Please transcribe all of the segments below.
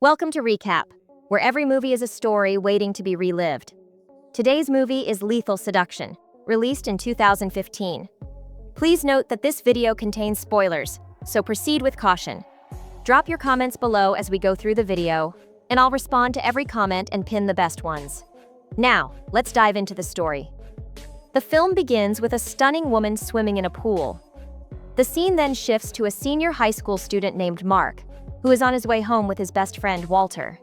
Welcome to Recap, where every movie is a story waiting to be relived. Today's movie is Lethal Seduction, released in 2015. Please note that this video contains spoilers, so proceed with caution. Drop your comments below as we go through the video, and I'll respond to every comment and pin the best ones. Now, let's dive into the story. The film begins with a stunning woman swimming in a pool. The scene then shifts to a senior high school student named Mark, who is on his way home with his best friend Walter.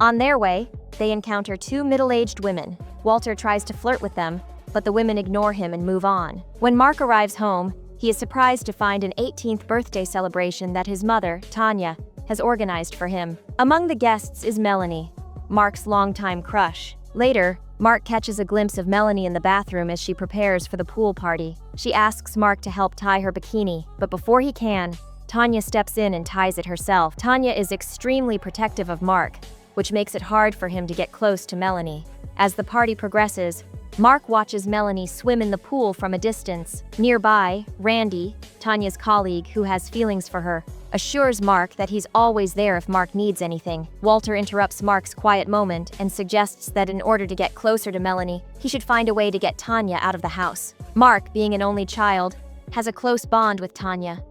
On their way, they encounter two middle-aged women. Walter tries to flirt with them, but the women ignore him and move on. When Mark arrives home, he is surprised to find an 18th birthday celebration that his mother, Tanya, has organized for him. Among the guests is Melanie, Mark's longtime crush. Later, Mark catches a glimpse of Melanie in the bathroom as she prepares for the pool party. She asks Mark to help tie her bikini, but before he can, Tanya steps in and ties it herself. Tanya is extremely protective of Mark, which makes it hard for him to get close to Melanie. As the party progresses, Mark watches Melanie swim in the pool from a distance. Nearby, Randy, Tanya's colleague who has feelings for her, assures Mark that he's always there if Mark needs anything. Walter interrupts Mark's quiet moment and suggests that in order to get closer to Melanie, he should find a way to get Tanya out of the house. Mark, being an only child, has a close bond with Tanya,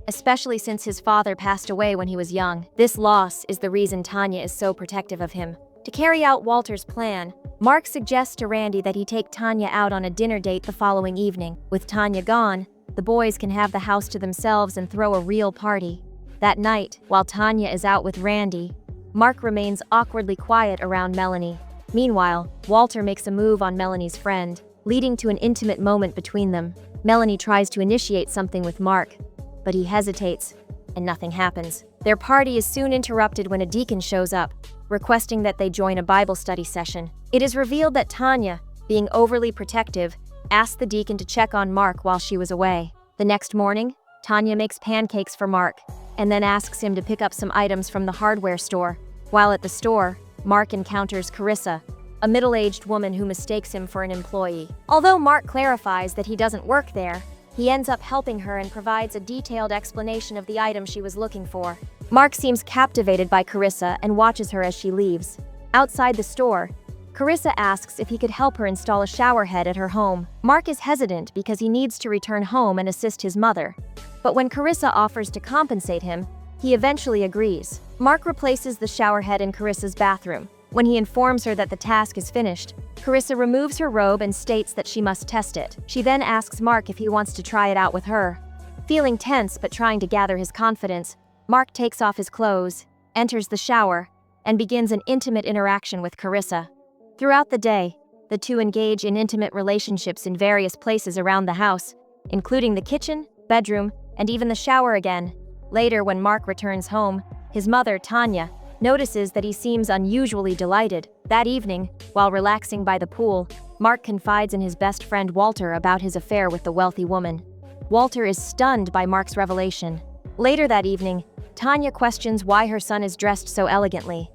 especially since his father passed away when he was young. This loss is the reason Tanya is so protective of him. To carry out Walter's plan, Mark suggests to Randy that he take Tanya out on a dinner date the following evening. With Tanya gone, the boys can have the house to themselves and throw a real party. That night, while Tanya is out with Randy, Mark remains awkwardly quiet around Melanie. Meanwhile, Walter makes a move on Melanie's friend, leading to an intimate moment between them. Melanie tries to initiate something with Mark, but he hesitates, and nothing happens. Their party is soon interrupted when a deacon shows up, requesting that they join a Bible study session. It is revealed that Tanya, being overly protective, asked the deacon to check on Mark while she was away. The next morning, Tanya makes pancakes for Mark, and then asks him to pick up some items from the hardware store. While at the store, Mark encounters Carissa, a middle-aged woman who mistakes him for an employee. Although Mark clarifies that he doesn't work there, he ends up helping her and provides a detailed explanation of the item she was looking for. Mark seems captivated by Carissa and watches her as she leaves. Outside the store, Carissa asks if he could help her install a shower head at her home. Mark is hesitant because he needs to return home and assist his mother. But when Carissa offers to compensate him, he eventually agrees. Mark replaces the shower head in Carissa's bathroom. When he informs her that the task is finished, Carissa removes her robe and states that she must test it. She then asks Mark if he wants to try it out with her. Feeling tense but trying to gather his confidence, Mark takes off his clothes, enters the shower, and begins an intimate interaction with Carissa. Throughout the day, the two engage in intimate relationships in various places around the house, including the kitchen, bedroom, and even the shower again. Later, when Mark returns home, his mother, Tanya, notices that he seems unusually delighted. That evening, while relaxing by the pool, Mark confides in his best friend Walter about his affair with the wealthy woman. Walter is stunned by Mark's revelation. Later that evening, Tanya questions why her son is dressed so elegantly.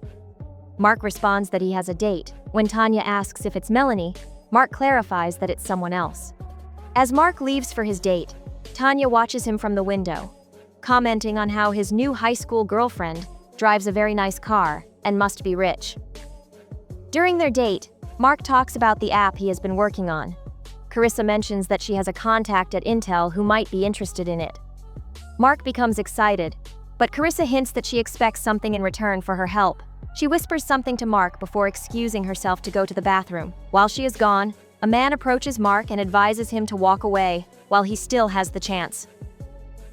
Mark responds that he has a date. When Tanya asks if it's Melanie, Mark clarifies that it's someone else. As Mark leaves for his date, Tanya watches him from the window, commenting on how his new high school girlfriend drives a very nice car and must be rich. During their date, Mark talks about the app he has been working on. Carissa mentions that she has a contact at Intel who might be interested in it. Mark becomes excited, but Carissa hints that she expects something in return for her help. She whispers something to Mark before excusing herself to go to the bathroom. While she is gone, a man approaches Mark and advises him to walk away while he still has the chance.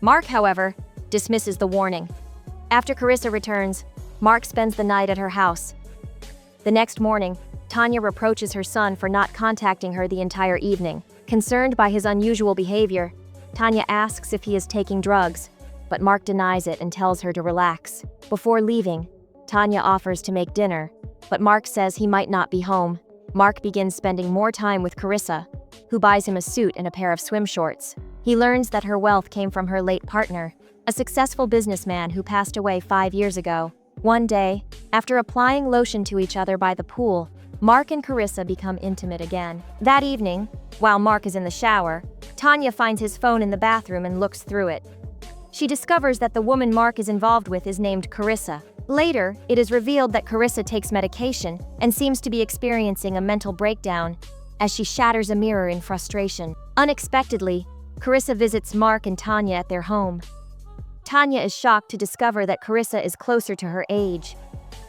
Mark, however, dismisses the warning. After Carissa returns, Mark spends the night at her house. The next morning, Tanya reproaches her son for not contacting her the entire evening. Concerned by his unusual behavior, Tanya asks if he is taking drugs, but Mark denies it and tells her to relax. Before leaving, Tanya offers to make dinner, but Mark says he might not be home. Mark begins spending more time with Carissa, who buys him a suit and a pair of swim shorts. He learns that her wealth came from her late partner, a successful businessman who passed away 5 years ago. One day, after applying lotion to each other by the pool, Mark and Carissa become intimate again. That evening, while Mark is in the shower, Tanya finds his phone in the bathroom and looks through it. She discovers that the woman Mark is involved with is named Carissa, Later, it is revealed that Carissa takes medication and seems to be experiencing a mental breakdown as she shatters a mirror in frustration. Unexpectedly, Carissa visits Mark and Tanya at their home. Tanya is shocked to discover that Carissa is closer to her age.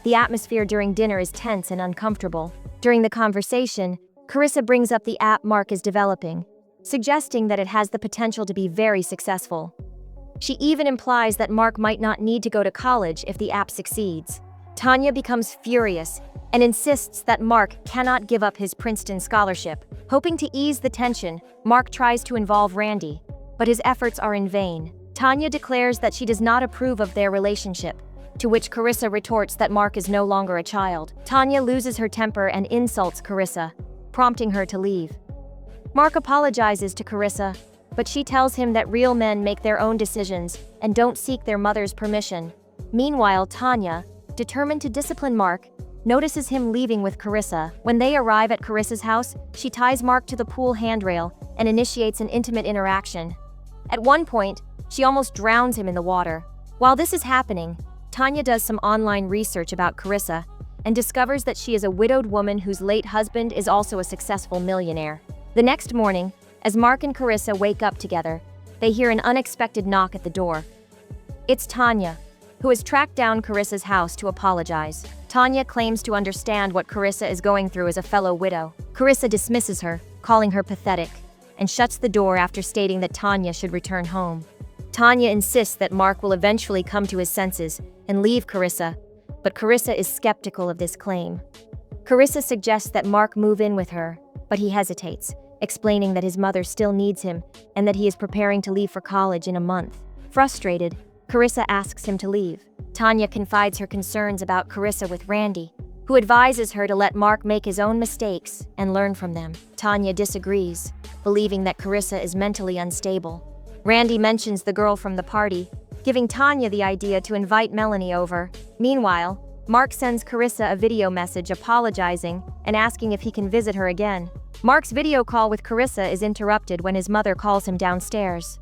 The atmosphere during dinner is tense and uncomfortable. During the conversation, Carissa brings up the app Mark is developing, suggesting that it has the potential to be very successful. She even implies that Mark might not need to go to college if the app succeeds. Tanya becomes furious and insists that Mark cannot give up his Princeton scholarship. Hoping to ease the tension, Mark tries to involve Randy, but his efforts are in vain. Tanya declares that she does not approve of their relationship, to which Carissa retorts that Mark is no longer a child. Tanya loses her temper and insults Carissa, prompting her to leave. Mark apologizes to Carissa, but she tells him that real men make their own decisions and don't seek their mother's permission. Meanwhile, Tanya, determined to discipline Mark, notices him leaving with Carissa. When they arrive at Carissa's house, she ties Mark to the pool handrail and initiates an intimate interaction. At one point, she almost drowns him in the water. While this is happening, Tanya does some online research about Carissa and discovers that she is a widowed woman whose late husband is also a successful millionaire. The next morning, as Mark and Carissa wake up together, they hear an unexpected knock at the door. It's Tanya, who has tracked down Carissa's house to apologize. Tanya claims to understand what Carissa is going through as a fellow widow. Carissa dismisses her, calling her pathetic, and shuts the door after stating that Tanya should return home. Tanya insists that Mark will eventually come to his senses and leave Carissa, but Carissa is skeptical of this claim. Carissa suggests that Mark move in with her, but he hesitates, explaining that his mother still needs him and that he is preparing to leave for college in a month. Frustrated, Carissa asks him to leave. Tanya confides her concerns about Carissa with Randy, who advises her to let Mark make his own mistakes and learn from them. Tanya disagrees, believing that Carissa is mentally unstable. Randy mentions the girl from the party, giving Tanya the idea to invite Melanie over. Meanwhile, Mark sends Carissa a video message apologizing and asking if he can visit her again. Mark's video call with Carissa is interrupted when his mother calls him downstairs.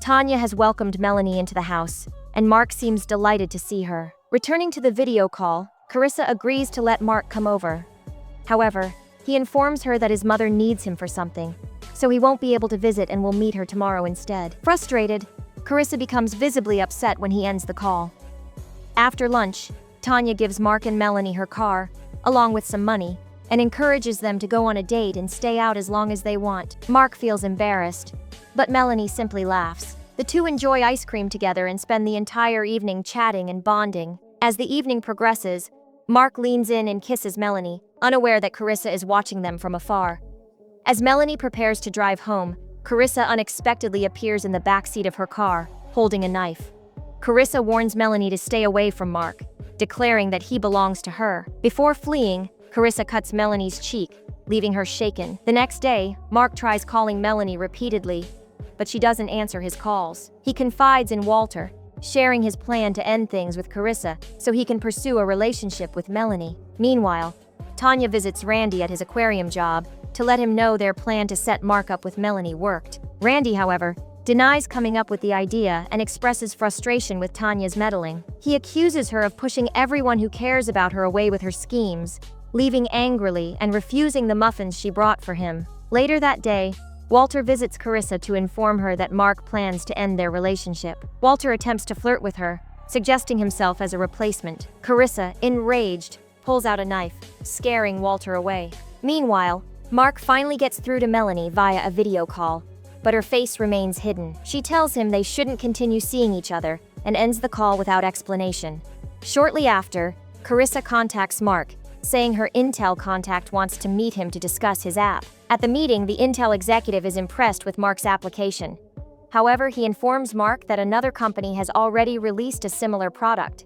Tanya has welcomed Melanie into the house, and Mark seems delighted to see her. Returning to the video call, Carissa agrees to let Mark come over. However, he informs her that his mother needs him for something, so he won't be able to visit and will meet her tomorrow instead. Frustrated, Carissa becomes visibly upset when he ends the call. After lunch, Tanya gives Mark and Melanie her car, along with some money, and encourages them to go on a date and stay out as long as they want. Mark feels embarrassed, but Melanie simply laughs. The two enjoy ice cream together and spend the entire evening chatting and bonding. As the evening progresses, Mark leans in and kisses Melanie, unaware that Carissa is watching them from afar. As Melanie prepares to drive home, Carissa unexpectedly appears in the backseat of her car, holding a knife. Carissa warns Melanie to stay away from Mark, declaring that he belongs to her. Before fleeing, Carissa cuts Melanie's cheek, leaving her shaken. The next day, Mark tries calling Melanie repeatedly, but she doesn't answer his calls. He confides in Walter, sharing his plan to end things with Carissa so he can pursue a relationship with Melanie. Meanwhile, Tanya visits Randy at his aquarium job to let him know their plan to set Mark up with Melanie worked. Randy, however, denies coming up with the idea and expresses frustration with Tanya's meddling. He accuses her of pushing everyone who cares about her away with her schemes, leaving angrily and refusing the muffins she brought for him. Later that day, Walter visits Carissa to inform her that Mark plans to end their relationship. Walter attempts to flirt with her, suggesting himself as a replacement. Carissa, enraged, pulls out a knife, scaring Walter away. Meanwhile, Mark finally gets through to Melanie via a video call, but her face remains hidden. She tells him they shouldn't continue seeing each other and ends the call without explanation. Shortly after, Carissa contacts Mark, saying her Intel contact wants to meet him to discuss his app. At the meeting, the Intel executive is impressed with Mark's application. However, he informs Mark that another company has already released a similar product.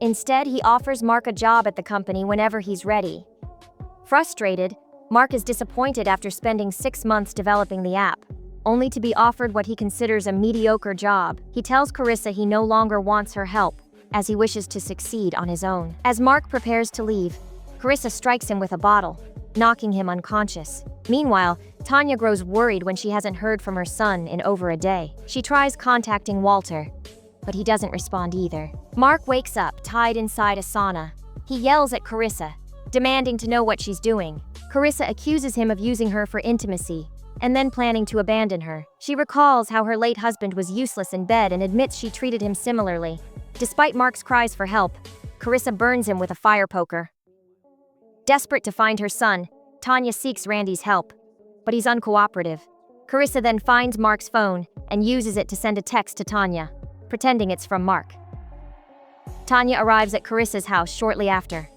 Instead, he offers Mark a job at the company whenever he's ready. Frustrated, Mark is disappointed after spending 6 months developing the app, only to be offered what he considers a mediocre job. He tells Carissa he no longer wants her help, as he wishes to succeed on his own. As Mark prepares to leave, Carissa strikes him with a bottle, knocking him unconscious. Meanwhile, Tanya grows worried when she hasn't heard from her son in over a day. She tries contacting Walter, but he doesn't respond either. Mark wakes up, tied inside a sauna. He yells at Carissa, demanding to know what she's doing. Carissa accuses him of using her for intimacy, and then planning to abandon her. She recalls how her late husband was useless in bed and admits she treated him similarly. Despite Mark's cries for help, Carissa burns him with a fire poker. Desperate to find her son, Tanya seeks Randy's help, but he's uncooperative. Carissa then finds Mark's phone and uses it to send a text to Tanya, pretending it's from Mark. Tanya arrives at Carissa's house shortly after.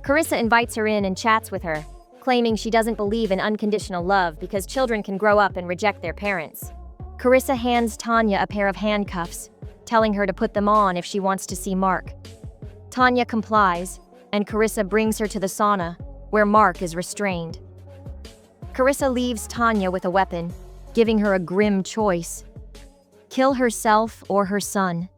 Carissa invites her in and chats with her, claiming she doesn't believe in unconditional love because children can grow up and reject their parents. Carissa hands Tanya a pair of handcuffs, telling her to put them on if she wants to see Mark. Tanya complies, and Carissa brings her to the sauna, where Mark is restrained. Carissa leaves Tanya with a weapon, giving her a grim choice: kill herself or her son.